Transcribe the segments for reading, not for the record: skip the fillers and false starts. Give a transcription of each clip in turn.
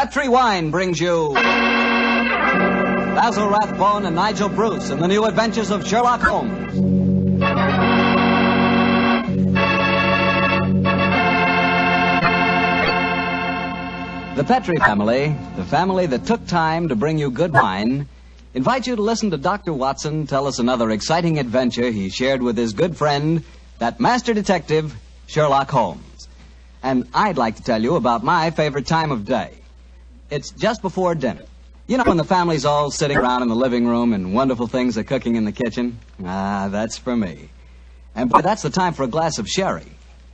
Petri Wine brings you Basil Rathbone and Nigel Bruce in the new adventures of Sherlock Holmes. The Petri family, the family that took time to bring you good wine, invite you to listen to Dr. Watson tell us another exciting adventure he shared with his good friend, that master detective, Sherlock Holmes. And I'd like to tell you about my favorite time of day. It's just before dinner. You know, when the family's all sitting around in the living room and wonderful things are cooking in the kitchen? Ah, that's for me. And boy, that's the time for a glass of sherry.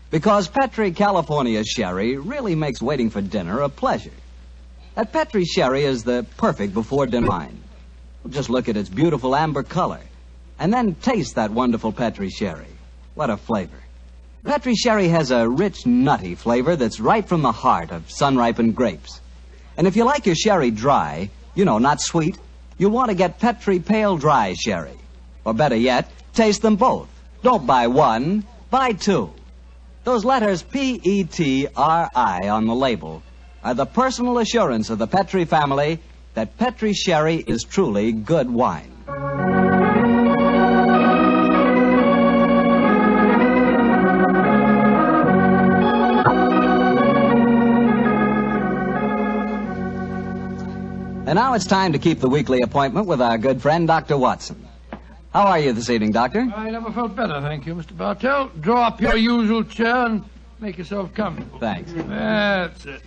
Because Petri California sherry really makes waiting for dinner a pleasure. That Petri sherry is the perfect before-dinner wine. Just look at its beautiful amber color. And then taste that wonderful Petri sherry. What a flavor. Petri sherry has a rich, nutty flavor that's right from the heart of sun-ripened grapes. And if you like your sherry dry, you know, not sweet, you'll want to get Petri Pale Dry Sherry. Or better yet, taste them both. Don't buy one, buy two. Those letters P-E-T-R-I on the label are the personal assurance of the Petri family that Petri sherry is truly good wine. And now it's time to keep the weekly appointment with our good friend, Dr. Watson. How are you this evening, Doctor? I never felt better, thank you, Mr. Bartell. Draw up your usual chair and make yourself comfortable. Thanks. That's it.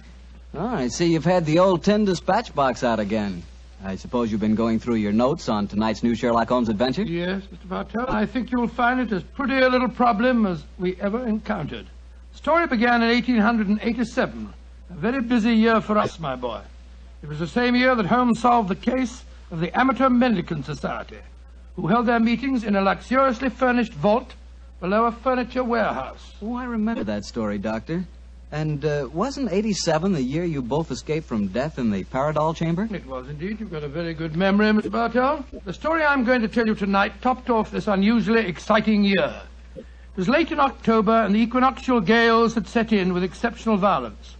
Oh, I see you've had the old tin dispatch box out again. I suppose you've been going through your notes on tonight's new Sherlock Holmes adventure? Yes, Mr. Bartell. I think you'll find it as pretty a little problem as we ever encountered. The story began in 1887. A very busy year for us, my boy. It was the same year that Holmes solved the case of the Amateur Mendicant Society, who held their meetings in a luxuriously furnished vault below a furniture warehouse. Oh, I remember that story, Doctor. And wasn't 87 the year you both escaped from death in the Paradol chamber? It was indeed. You've got a very good memory, Mr. Bartell. The story I'm going to tell you tonight topped off this unusually exciting year. It was late in October, and the equinoctial gales had set in with exceptional violence.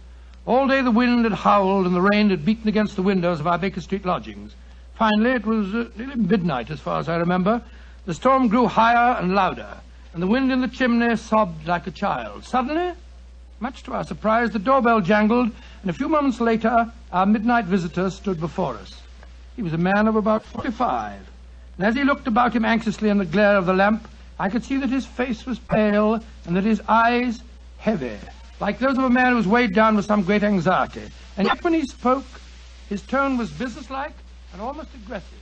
All day the wind had howled and the rain had beaten against the windows of our Baker Street lodgings. Finally, it was nearly midnight, as far as I remember. The storm grew higher and louder, and the wind in the chimney sobbed like a child. Suddenly, much to our surprise, the doorbell jangled, and a few moments later, our midnight visitor stood before us. He was a man of about 45, and as he looked about him anxiously in the glare of the lamp, I could see that his face was pale and that his eyes heavy, like those of a man who was weighed down with some great anxiety. And yet when he spoke, his tone was businesslike and almost aggressive.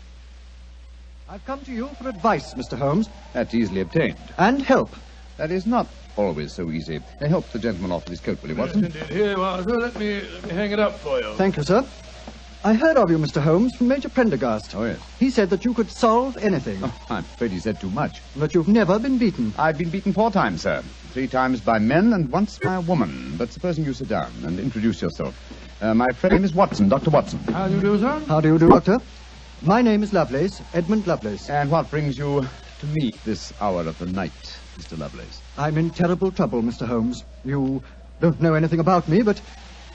I've come to you for advice, Mr. Holmes. That's easily obtained. And help. That is not always so easy. Help the gentleman off with his coat, will you, Watson? Yes, indeed. Here you are, sir. Let me hang it up for you. Thank you, sir. I heard of you, Mr. Holmes, from Major Prendergast. Oh, yes. He said that you could solve anything. Oh, I'm afraid he said too much. That you've never been beaten. I've been beaten 4 times, sir. 3 times by men and once by a woman. But supposing you sit down and introduce yourself. My friend is Watson, Dr. Watson. How do you do, sir? How do you do, Doctor? My name is Lovelace, Edmund Lovelace. And what brings you to me this hour of the night, Mr. Lovelace? I'm in terrible trouble, Mr. Holmes. You don't know anything about me, but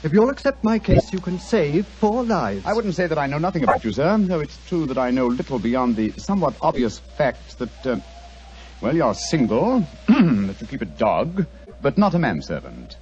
if you'll accept my case, you can save 4 lives. I wouldn't say that I know nothing about you, sir, though it's true that I know little beyond the somewhat obvious fact that, well, you're single, that you keep a dog, but not a manservant,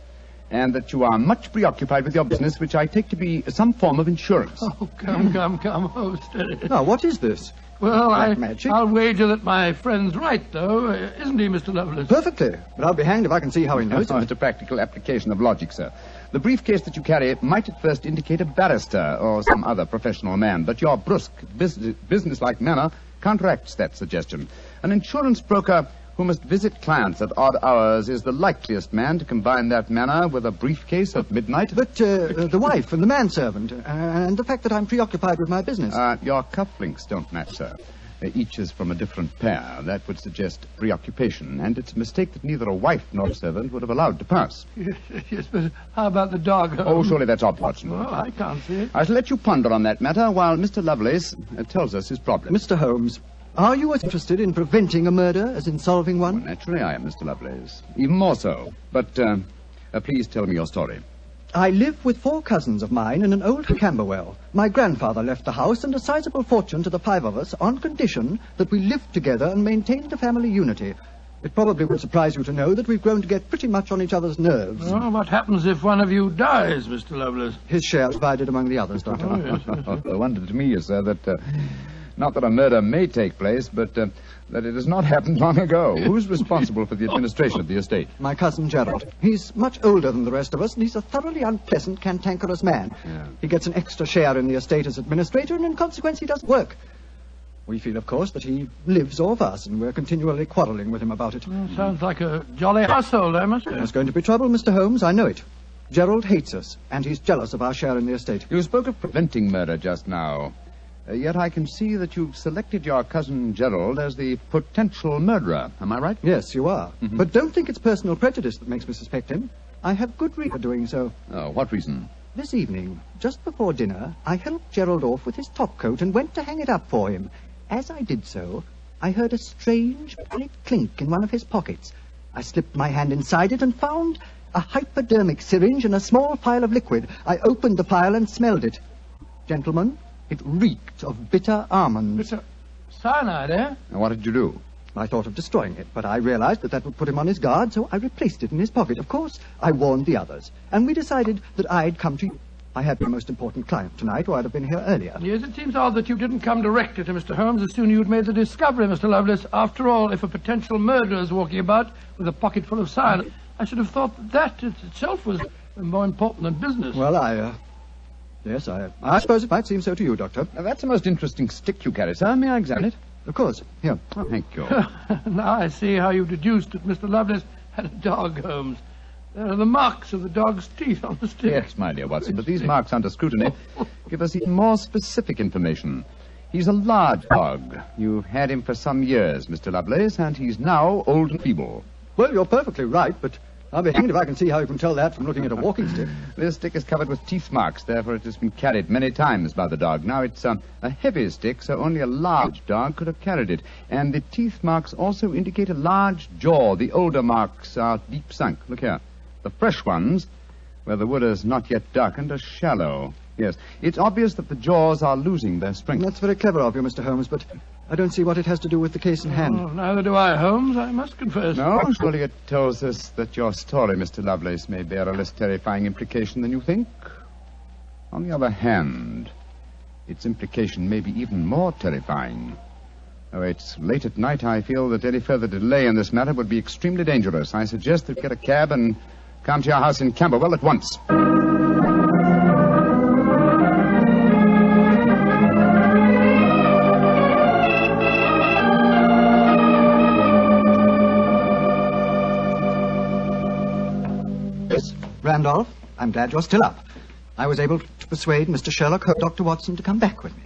and that you are much preoccupied with your business, which I take to be some form of insurance. Oh, come. Oh, steady. Now, what is this? Well, magic? I'll wager that my friend's right, though. Isn't he, Mr. Lovelace? Perfectly. But I'll be hanged if I can see how he knows Oh, it. it's a practical application of logic, sir. The briefcase that you carry might at first indicate a barrister or some other professional man, but your brusque, businesslike manner counteracts that suggestion. An insurance broker who must visit clients at odd hours is the likeliest man to combine that manner with a briefcase at midnight. But the wife and the manservant, and the fact that I'm preoccupied with my business. Your cufflinks don't match, sir. Each is from a different pair. That would suggest preoccupation, and it's a mistake that neither a wife nor a servant would have allowed to pass. Yes, but how about the dog? Oh, surely that's obvious, Watson. Well, I can't see it. I shall let you ponder on that matter while Mr. Lovelace tells us his problem. Mr. Holmes, are you as interested in preventing a murder as in solving one? Naturally I am, Mr. Lovelace. Even more so. But please tell me your story. I live with 4 cousins of mine in an old Camberwell. My grandfather left the house and a sizable fortune to the 5 of us on condition that we lived together and maintained the family unity. It probably would surprise you to know that we've grown to get pretty much on each other's nerves. Oh, what happens if one of you dies, Mr. Lovelace? His share is divided among the others, Doctor. Oh, yes. The wonder to me is, sir, that not that a murder may take place, but that it has not happened long ago. Who's responsible for the administration of the estate? My cousin Gerald. He's much older than the rest of us, and he's a thoroughly unpleasant, cantankerous man. Yeah. He gets an extra share in the estate as administrator, and in consequence he doesn't work. We feel, of course, that he lives off us, and we're continually quarrelling with him about it. Well, sounds like a jolly household, I must say. There's going to be trouble, Mr. Holmes, I know it. Gerald hates us, and he's jealous of our share in the estate. You spoke of preventing murder just now. Yet I can see that you've selected your cousin Gerald as the potential murderer. Am I right? Yes, you are. But don't think it's personal prejudice that makes me suspect him. I have good reason for doing so. Oh, what reason? This evening, just before dinner, I helped Gerald off with his topcoat and went to hang it up for him. As I did so, I heard a strange metallic clink in one of his pockets. I slipped my hand inside it and found a hypodermic syringe and a small phial of liquid. I opened the phial and smelled it. Gentlemen, it reeked of bitter almonds. Bitter cyanide, eh? And what did you do? I thought of destroying it, but I realized that would put him on his guard, so I replaced it in his pocket. Of course, I warned the others, and we decided that I'd come to you. I had my most important client tonight, or I'd have been here earlier. Yes, it seems odd that you didn't come directly to Mr. Holmes as soon as you'd made the discovery, Mr. Lovelace. After all, if a potential murderer is walking about with a pocket full of cyanide, I should have thought that itself was more important than business. Well, yes, I suppose it might seem so to you, Doctor. Now, that's a most interesting stick you carry, sir. May I examine it? Of course. Here. Oh, thank you. Now I see how you've deduced that Mr. Lovelace had a dog, Holmes. There are the marks of the dog's teeth on the stick. Yes, my dear Watson, but these marks under scrutiny give us even more specific information. He's a large dog. You've had him for some years, Mr. Lovelace, and he's now old and feeble. Well, you're perfectly right, but I'll be hanged if I can see how you can tell that from looking at a walking stick. This stick is covered with teeth marks, therefore it has been carried many times by the dog. Now, it's a heavy stick, so only a large dog could have carried it. And the teeth marks also indicate a large jaw. The older marks are deep sunk. Look here. The fresh ones, where the wood is not yet darkened, are shallow. Yes, it's obvious that the jaws are losing their strength. That's very clever of you, Mr. Holmes, but I don't see what it has to do with the case in hand. Oh, neither do I, Holmes, I must confess. No, surely it tells us that your story, Mr. Lovelace, may bear a less terrifying implication than you think. On the other hand, its implication may be even more terrifying. Oh, it's late at night. I feel that any further delay in this matter would be extremely dangerous. I suggest that we get a cab and come to your house in Camberwell at once. Yes, Randolph, I'm glad you're still up. I was able to persuade Mr. Sherlock Holmes, Dr. Watson, to come back with me.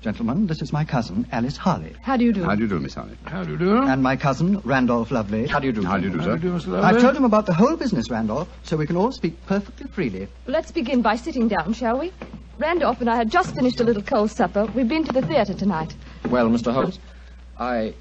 Gentlemen, this is my cousin, Alice Harley. How do you do? How do you do, Miss Harley? How do you do? And my cousin, Randolph Lovelace. How do you do? How do you do, How sir? do you do, Mr. I've Lovelace? told him about the whole business, Randolph, so we can all speak perfectly freely. Let's begin by sitting down, shall we? Randolph and I had just finished a little cold supper. We've been to the theatre tonight. Well, Mr. Holmes, I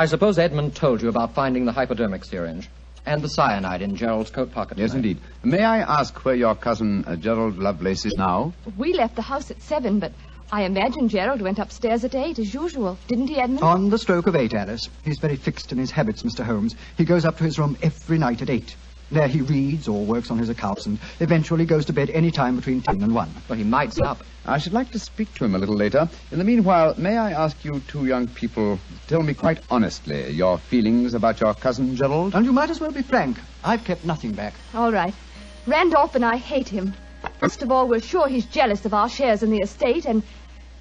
suppose Edmund told you about finding the hypodermic syringe and the cyanide in Gerald's coat pocket. Yes, tonight. indeed. May I ask where your cousin Gerald Lovelace is now? We left the house at 7, but I imagine Gerald went upstairs at 8, as usual. Didn't he, Edmund? On the stroke of 8, Alice. He's very fixed in his habits, Mr. Holmes. He goes up to his room every night at 8. There he reads or works on his accounts and eventually goes to bed any time between 10 and 1. Well, he might stop. I should like to speak to him a little later. In the meanwhile, may I ask you two young people to tell me quite honestly your feelings about your cousin Gerald? And you might as well be frank. I've kept nothing back. All right. Randolph and I hate him. First of all, we're sure he's jealous of our shares in the estate, and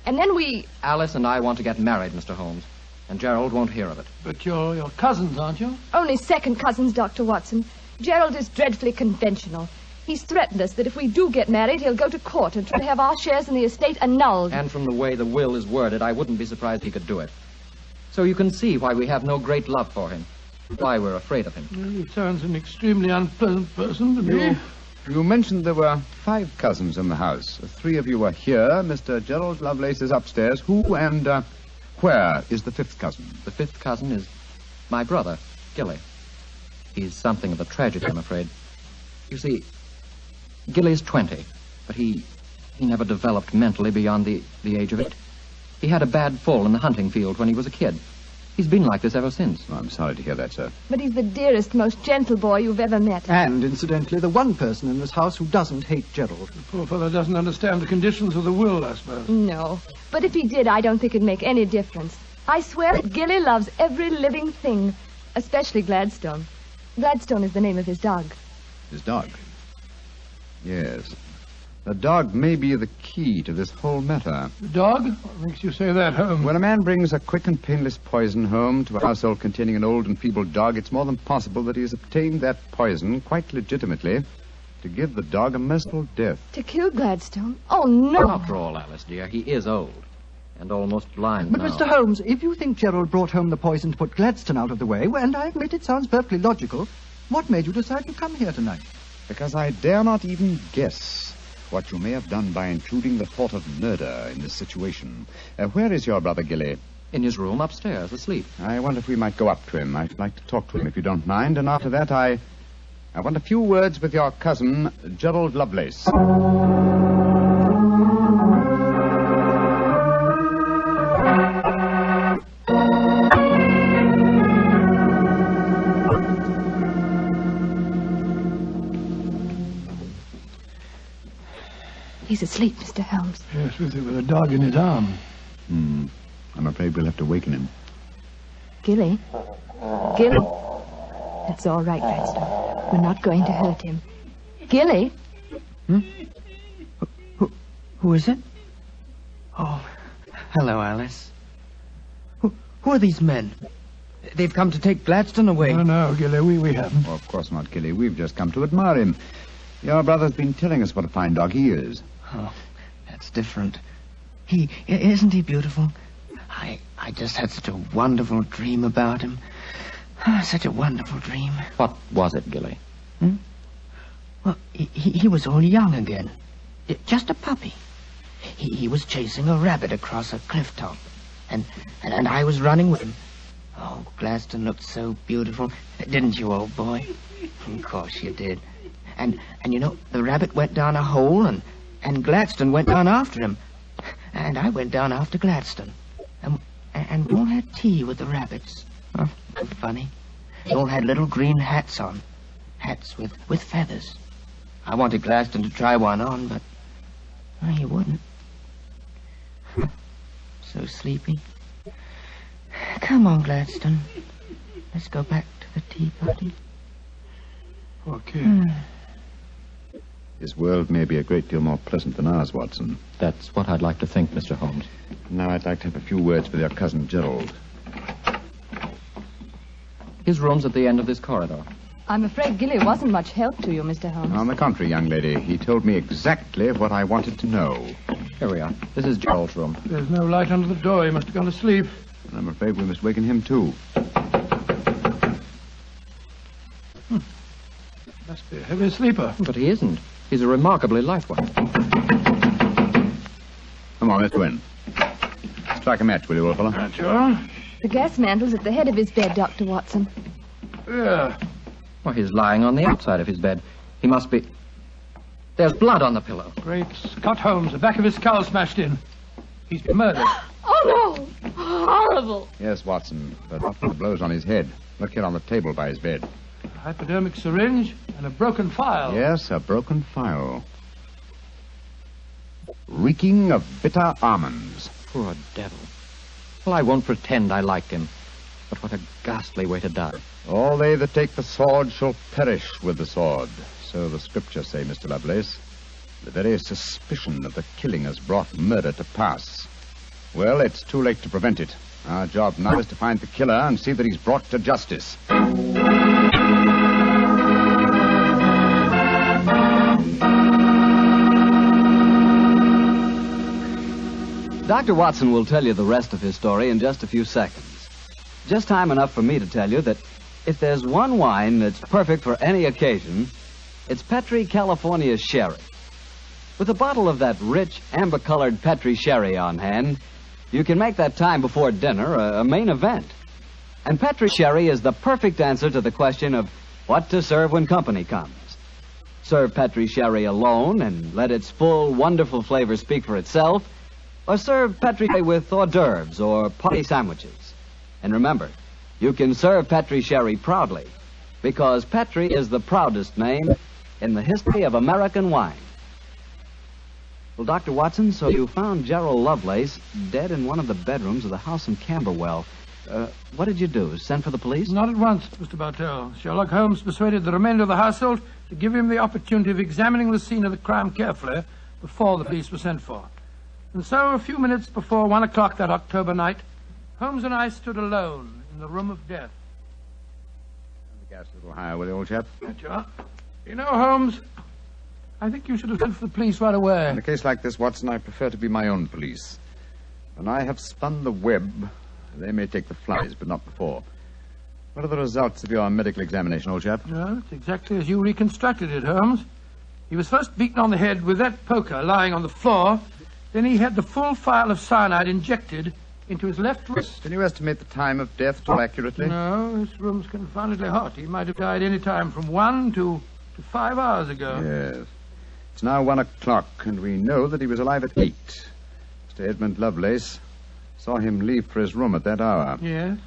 then we... Alice and I want to get married, Mr. Holmes, and Gerald won't hear of it. But you're your cousins, aren't you? Only second cousins, Dr. Watson. Gerald is dreadfully conventional. He's threatened us that if we do get married, he'll go to court and try to have our shares in the estate annulled. And from the way the will is worded, I wouldn't be surprised he could do it. So you can see why we have no great love for him, why we're afraid of him. Well, he sounds an extremely unpleasant person to me. You mentioned there were 5 cousins in the house. 3 of you were here. Mr. Gerald Lovelace is upstairs. Who and where is the 5th cousin? The 5th cousin is my brother, Gilly. He's something of a tragedy, I'm afraid. You see, Gilly's 20, but he never developed mentally beyond the age of 8. He had a bad fall in the hunting field when he was a kid. He's been like this ever since. Oh, I'm sorry to hear that, sir. But he's the dearest, most gentle boy you've ever met. And, incidentally, the one person in this house who doesn't hate Gerald. The poor fellow doesn't understand the conditions of the will, I suppose. No. But if he did, I don't think it'd make any difference. I swear that Gilly loves every living thing, especially Gladstone. Gladstone is the name of his dog. His dog? Yes. The dog may be the key to this whole matter. The dog? What makes you say that, Holmes? When a man brings a quick and painless poison home to a household containing an old and feeble dog, it's more than possible that he has obtained that poison quite legitimately to give the dog a merciful death. To kill Gladstone? Oh, no. After all, Alice, dear, he is old and almost blind But, now. Mr. Holmes, if you think Gerald brought home the poison to put Gladstone out of the way, well, and I admit it sounds perfectly logical, what made you decide to come here tonight? Because I dare not even guess what you may have done by intruding the thought of murder in this situation. Where is your brother Gilly? In his room upstairs, asleep. I wonder if we might go up to him. I'd like to talk to him, if you don't mind. And after that, I want a few words with your cousin, Gerald Lovelace. He's asleep, Mr. Holmes. Yes, with a dog in his arm. I'm afraid we'll have to waken him. Gilly? Gilly? That's all right, Gladstone. We're not going to hurt him. Gilly? Who is it? Oh, hello, Alice. Who are these men? They've come to take Gladstone away. No, Gilly, we haven't. Oh, of course not, Gilly. We've just come to admire him. Your brother's been telling us what a fine dog he is. Oh, that's different. Isn't he beautiful? I just had such a wonderful dream about him. Such a wonderful dream. What was it, Gilly? Well, he was all young again. Just a puppy. He was chasing a rabbit across a cliff top. And I was running with him. Oh, Gladstone looked so beautiful. Didn't you, old boy? Of course you did. And you know, the rabbit went down a hole, and Gladstone went down after him. And I went down after Gladstone. And we all had tea with the rabbits. Oh, funny. They all had little green hats on. Hats with feathers. I wanted Gladstone to try one on, but he wouldn't. So sleepy. Come on, Gladstone. Let's go back to the tea party. Okay. This world may be a great deal more pleasant than ours, Watson. That's what I'd like to think, Mr. Holmes. Now I'd like to have a few words with your cousin Gerald. His room's at the end of this corridor. I'm afraid Gilly wasn't much help to you, Mr. Holmes. On the contrary, young lady, he told me exactly what I wanted to know. Here we are. This is Gerald's room. There's no light under the door. He must have gone to sleep. And I'm afraid we must waken him, too. Must be a heavy sleeper. But he isn't. He's a remarkably light one. Come on, let's go in. Strike a match, will you, old fellow? Sure. The gas mantle's at the head of his bed, Dr. Watson. Yeah. Well, he's lying on the outside of his bed. He must be... There's blood on the pillow. Great Scott, Holmes. The back of his skull smashed in. He's been murdered. Oh, no! Horrible! Yes, Watson, but not the blows on his head. Look here on the table by his bed. A hypodermic syringe and a broken file. Yes, a broken file. Reeking of bitter almonds. Poor devil. Well, I won't pretend I liked him. But what a ghastly way to die. All they that take the sword shall perish with the sword. So the scriptures say, Mr. Lovelace. The very suspicion of the killing has brought murder to pass. Well, it's too late to prevent it. Our job now is to find the killer and see that he's brought to justice. Dr. Watson will tell you the rest of his story in just a few seconds. Just time enough for me to tell you that if there's one wine that's perfect for any occasion, it's Petri California Sherry. With a bottle of that rich, amber-colored Petri Sherry on hand, you can make that time before dinner a main event. And Petri Sherry is the perfect answer to the question of what to serve when company comes. Serve Petri sherry alone and let its full, wonderful flavor speak for itself, or serve Petri sherry with hors d'oeuvres or party sandwiches. And remember, you can serve Petri sherry proudly, because Petri is the proudest name in the history of American wine. Well, Dr. Watson, so you found Gerald Lovelace dead in one of the bedrooms of the house in Camberwell. What did you do? Send for the police? Not at once, Mr. Bartell. Sherlock Holmes persuaded the remainder of the household to give him the opportunity of examining the scene of the crime carefully before the police were sent for. And so, a few minutes before 1 o'clock that October night, Holmes and I stood alone in the room of death. Turn the gas a little higher, will you, old chap? Right you are. You know, Holmes, I think you should have sent for the police right away. In a case like this, Watson, I prefer to be my own police. When I have spun the web, they may take the flies, but not before. What are the results of your medical examination, old chap? No, it's exactly as you reconstructed it, Holmes. He was first beaten on the head with that poker lying on the floor. Then he had the full phial of cyanide injected into his left wrist. Can you estimate the time of death so accurately? No, this room's confoundedly hot. He might have died any time from 1 to 5 hours ago. Yes. It's now 1 o'clock, and we know that he was alive at 8. Mr. Edmund Lovelace saw him leave for his room at that hour. Yes,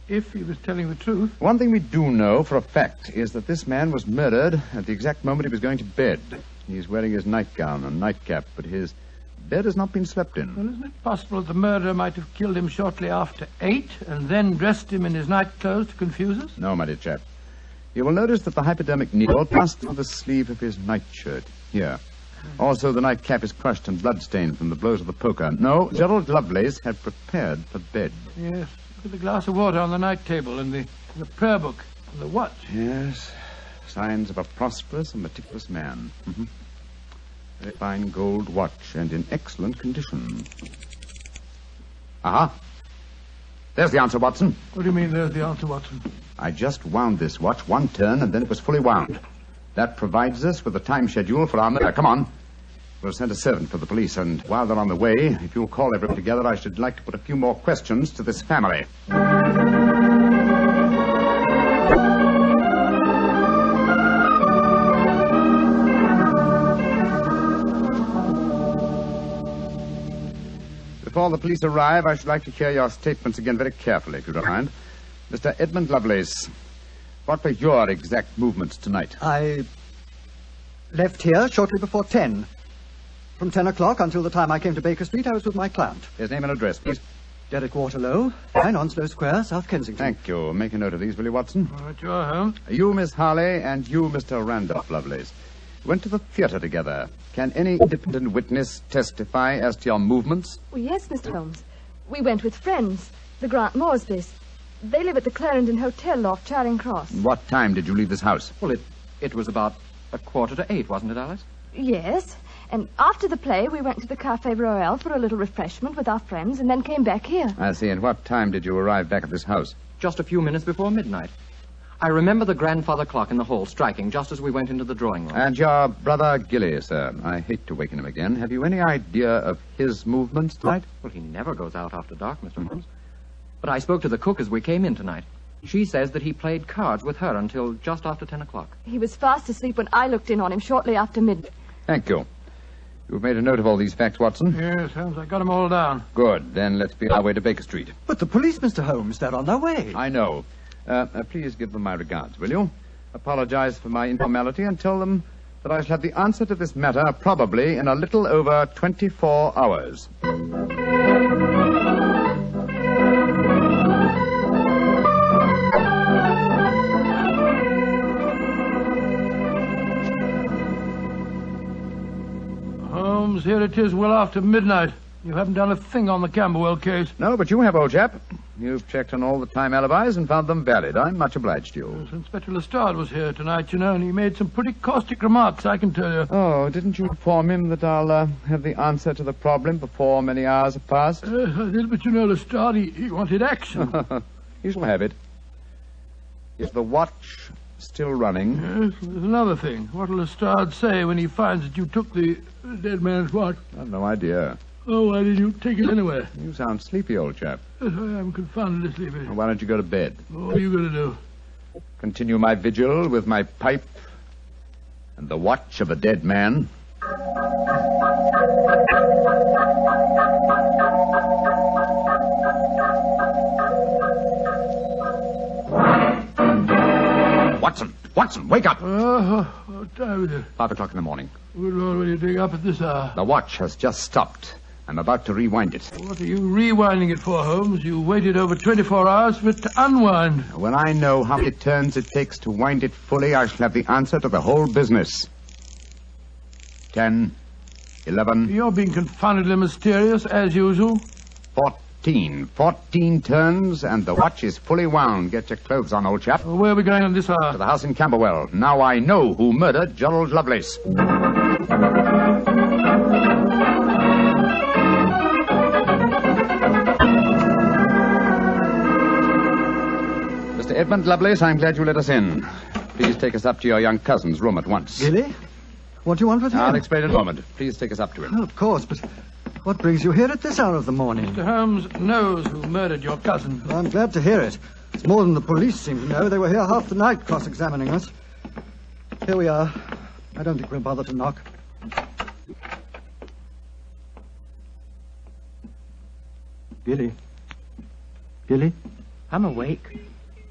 if he was telling the truth. One thing we do know for a fact is that this man was murdered at the exact moment he was going to bed. He's wearing his nightgown and nightcap, but his bed has not been slept in. Well, isn't it possible that the murderer might have killed him shortly after 8 and then dressed him in his nightclothes to confuse us? No, my dear chap. You will notice that the hypodermic needle passed through the sleeve of his nightshirt. Here. Also, the nightcap is crushed and bloodstained from the blows of the poker. No, Gerald Lovelace had prepared for bed. Yes. Look at the glass of water on the night table and the prayer book and the watch. Yes. Signs of a prosperous and meticulous man. Mm-hmm. Very fine gold watch and in excellent condition. Aha. There's the answer, Watson. What do you mean there's the answer, Watson? I just wound this watch 1 turn, and then it was fully wound. That provides us with a time schedule for our murder. Come on. We'll send a servant for the police, and while they're on the way, if you'll call everyone together, I should like to put a few more questions to this family. Before the police arrive, I should like to hear your statements again very carefully, if you don't mind. Mr. Edmund Lovelace, what were your exact movements tonight? I left here shortly before 10. From 10 o'clock until the time I came to Baker Street, I was with my client. His name and address, please. Derek Waterlow, 9 Onslow Square, South Kensington. Thank you. Make a note of these, will you, Watson? All right, you are, Holmes. You, Miss Harley, and you, Mr. Randolph Lovelace, went to the theater together. Can any independent witness testify as to your movements? Oh, yes, Mr. Holmes. We went with friends, the Grant Moresbys. They live at the Clarendon Hotel off Charing Cross. What time did you leave this house? Well, it was about 7:45, wasn't it, Alice? Yes. And after the play, we went to the Café Royal for a little refreshment with our friends and then came back here. I see. And what time did you arrive back at this house? Just a few minutes before midnight. I remember the grandfather clock in the hall striking just as we went into the drawing room. And your brother Gilly, sir. I hate to waken him again. Have you any idea of his movements tonight? Well, he never goes out after dark, Mr. Holmes. But I spoke to the cook as we came in tonight. She says that he played cards with her until just after 10 o'clock. He was fast asleep when I looked in on him shortly after midnight. Thank you. You've made a note of all these facts, Watson? Yes, Holmes, I got them all down. Good. Then let's be on our way to Baker Street. But the police, Mr. Holmes, they're on their way. I know. Please give them my regards, will you? Apologize for my informality and tell them that I shall have the answer to this matter probably in a little over 24 hours. Holmes, here it is well after midnight. You haven't done a thing on the Camberwell case. No, but you have, old chap. You've checked on all the time alibis and found them valid. I'm much obliged to you. Inspector Lestrade was here tonight, you know, and he made some pretty caustic remarks, I can tell you. Oh, didn't you inform him that I'll have the answer to the problem before many hours have passed? Yes, I did, but you know, Lestrade, he wanted action. You shall have it. Is the watch still running? Yes, there's another thing. What'll Lestrade say when he finds that you took the dead man's watch? I've no idea. Oh, why did you take it anyway? You sound sleepy, old chap. Yes, I am confoundedly sleepy. Well, why don't you go to bed? What are you going to do? Continue my vigil with my pipe and the watch of a dead man. Watson, wake up! What time is it? 5 o'clock in the morning. Good Lord, what are you doing up at this hour? The watch has just stopped. I'm about to rewind it. What are you rewinding it for, Holmes? You waited over 24 hours for it to unwind. When I know how many turns it takes to wind it fully, I shall have the answer to the whole business. 10, 11... You're being confoundedly mysterious, as usual. 14 turns, and the watch is fully wound. Get your clothes on, old chap. Where are we going on this hour? To the house in Camberwell. Now I know who murdered Gerald Lovelace. Mr. Edmund Lovelace, I'm glad you let us in. Please take us up to your young cousin's room at once. Gilly? What do you want with him? I'll explain in a moment. Please take us up to him. Oh, of course, but what brings you here at this hour of the morning? Mr. Holmes knows who murdered your cousin. Well, I'm glad to hear it. It's more than the police seem to know. They were here half the night cross-examining us. Here we are. I don't think we'll bother to knock. Gilly? Gilly? I'm awake.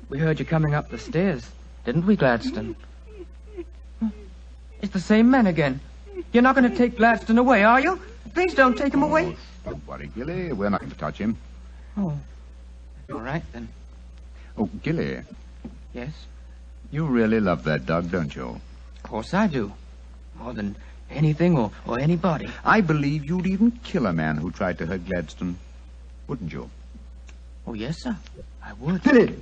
We heard you coming up the stairs, didn't we, Gladstone? It's the same men again. You're not going to take Gladstone away, are you? Please don't take him away. Don't worry, Gilly. We're not going to touch him. Oh, all right, then. Oh, Gilly, Yes, you really love that dog, don't you? of course I do. More than anything or anybody. I believe you'd even kill a man who tried to hurt Gladstone. Wouldn't you? Oh, yes, sir. I would. Gilly!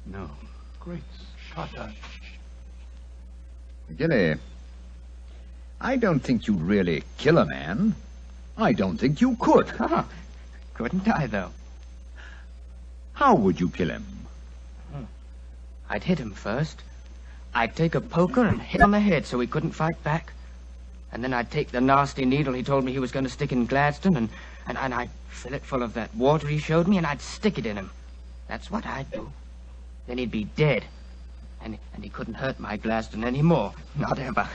No. Great Scott. Gilly, I don't think you'd really kill a man. I don't think you could. Couldn't I, though? How would you kill him? I'd hit him first. I'd take a poker and hit on the head so he couldn't fight back. And then I'd take the nasty needle he told me he was going to stick in Gladstone, and I'd fill it full of that water he showed me, and I'd stick it in him. That's what I'd do. Then he'd be dead. And he couldn't hurt my Gladstone anymore. Not ever.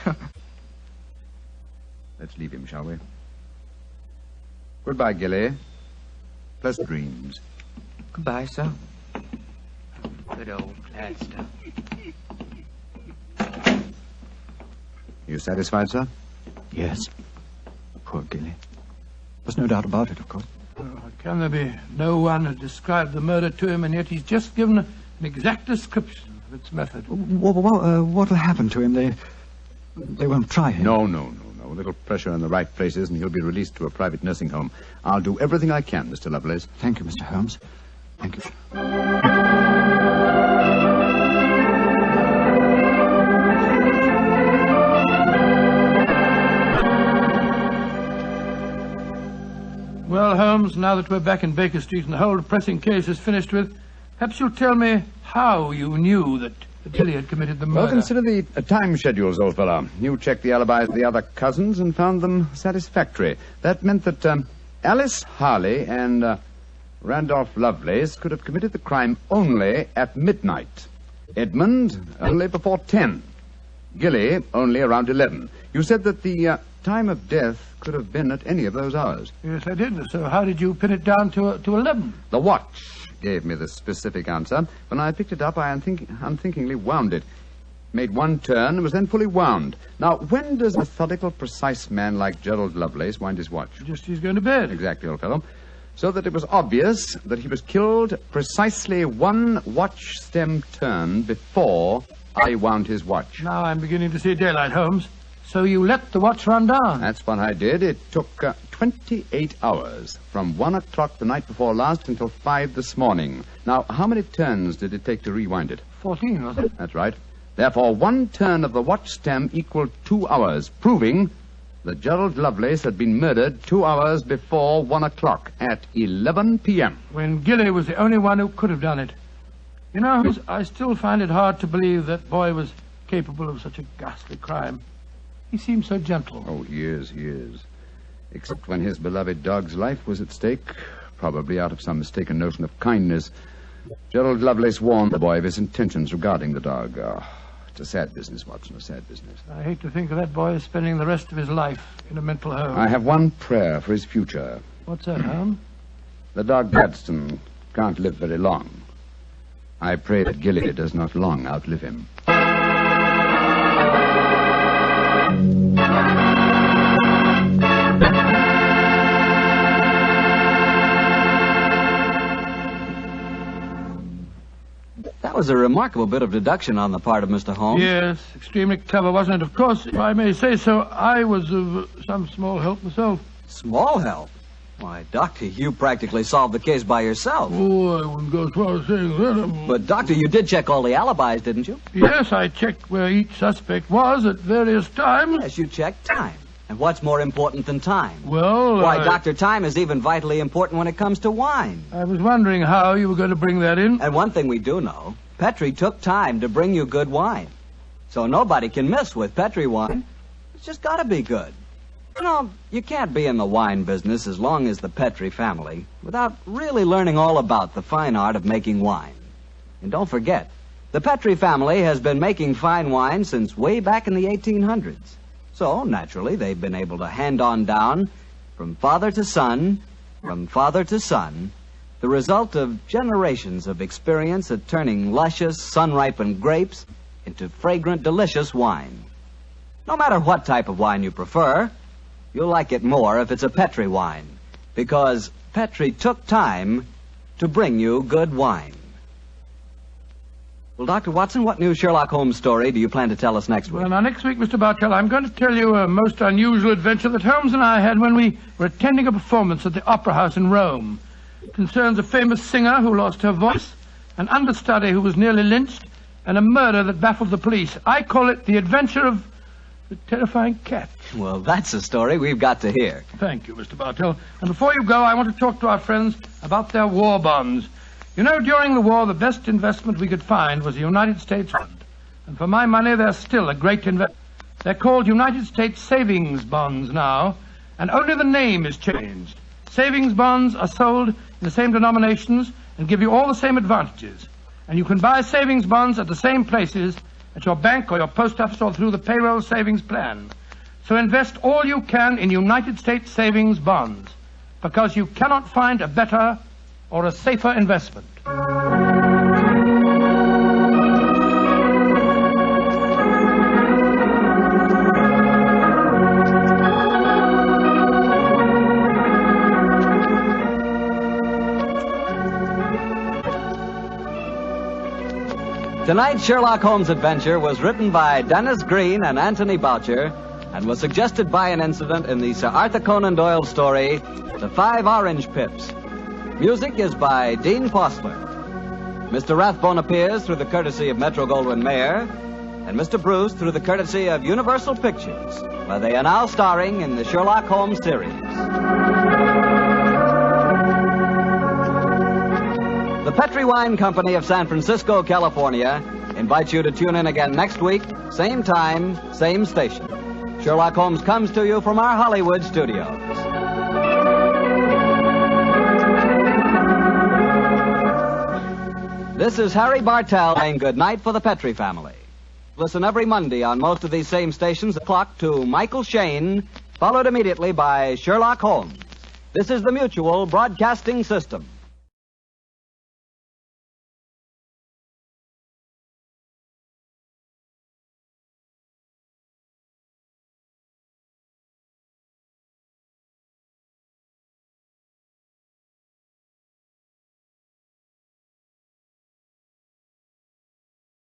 Let's leave him, shall we? Goodbye, Gilly. Pleasant dreams. Goodbye, sir. Good old Gladstone. You satisfied, sir? Yes. Poor Gilly. There's no doubt about it, of course. Can there be no one who described the murder to him, and yet he's just given an exact description of its method? What'll happen to him? They won't try him. No. A little pressure in the right places, and he'll be released to a private nursing home. I'll do everything I can, Mr. Lovelace. Thank you, Mr. Holmes. Thank you. Well, Holmes, now that we're back in Baker Street and the whole pressing case is finished with, perhaps you'll tell me how you knew that Gilly had committed the murder. Well, consider the time schedules, old fellow. You checked the alibis of the other cousins and found them satisfactory. That meant that Alice Harley and Randolph Lovelace could have committed the crime only at midnight. Edmund, only before 10. Gilly, only around 11. You said that the time of death could have been at any of those hours. Yes, I did. So how did you pin it down to 11? The watch gave me the specific answer. When I picked it up, I unthinkingly wound it. Made one turn and was then fully wound. Now, when does a methodical, precise man like Gerald Lovelace wind his watch? Just as he's going to bed. Exactly, old fellow. So that it was obvious that he was killed precisely one watch stem turn before I wound his watch. Now I'm beginning to see daylight, Holmes. So you let the watch run down? That's what I did. It took 28 hours, from 1 o'clock the night before last until 5 this morning. Now, how many turns did it take to rewind it? 14, was it? That's right. Therefore, one turn of the watch stem equaled 2 hours, proving that Gerald Lovelace had been murdered 2 hours before 1 o'clock at 11 p.m. When Gilly was the only one who could have done it. You know, Holmes, I still find it hard to believe that boy was capable of such a ghastly crime. He seemed so gentle. Oh, he is. Except when his beloved dog's life was at stake, probably out of some mistaken notion of kindness. Gerald Lovelace warned the boy of his intentions regarding the dog. A sad business, Watson, a sad business. I hate to think of that boy spending the rest of his life in a mental home. I have one prayer for his future. What's that, Holmes? The dog Gladstone can't live very long. I pray that Gilly does not long outlive him. That was a remarkable bit of deduction on the part of Mr. Holmes. Yes, extremely clever, wasn't it? Of course, if I may say so, I was of some small help myself. Small help? Why, Doctor, you practically solved the case by yourself. Oh, I wouldn't go as far as saying that. But, Doctor, you did check all the alibis, didn't you? Yes, I checked where each suspect was at various times. Yes, you checked time. And what's more important than time? Well, Why, Doctor, time is even vitally important when it comes to wine. I was wondering how you were going to bring that in. And one thing we do know, Petri took time to bring you good wine. So nobody can miss with Petri wine. It's just got to be good. You know, you can't be in the wine business as long as the Petri family without really learning all about the fine art of making wine. And don't forget, the Petri family has been making fine wine since way back in the 1800s. So, naturally, they've been able to hand on down from father to son, the result of generations of experience at turning luscious, sun-ripened grapes into fragrant, delicious wine. No matter what type of wine you prefer, you'll like it more if it's a Petri wine, because Petri took time to bring you good wine. Well, Dr. Watson, what new Sherlock Holmes story do you plan to tell us next week? Well, now, next week, Mr. Bartell, I'm going to tell you a most unusual adventure that Holmes and I had when we were attending a performance at the Opera House in Rome. It concerns a famous singer who lost her voice, an understudy who was nearly lynched, and a murder that baffled the police. I call it The Adventure of the Terrifying Cat. Well, that's a story we've got to hear. Thank you, Mr. Bartell. And before you go, I want to talk to our friends about their war bonds. You know, during the war, the best investment we could find was the United States fund. And for my money, they're still a great investment. They're called United States Savings Bonds now, and only the name is changed. Savings bonds are sold in the same denominations and give you all the same advantages. And you can buy savings bonds at the same places at your bank or your post office or through the payroll savings plan. So invest all you can in United States Savings Bonds, because you cannot find a better or a safer investment. Tonight's Sherlock Holmes adventure was written by Dennis Green and Anthony Boucher and was suggested by an incident in the Sir Arthur Conan Doyle story, The 5 Orange Pips. Music is by Dean Fossler. Mr. Rathbone appears through the courtesy of Metro-Goldwyn-Mayer, and Mr. Bruce through the courtesy of Universal Pictures, where they are now starring in the Sherlock Holmes series. The Petri Wine Company of San Francisco, California, invites you to tune in again next week, same time, same station. Sherlock Holmes comes to you from our Hollywood studios. This is Harry Bartell saying good night for the Petri family. Listen every Monday on most of these same stations o'clock to Michael Shayne, followed immediately by Sherlock Holmes. This is the Mutual Broadcasting System.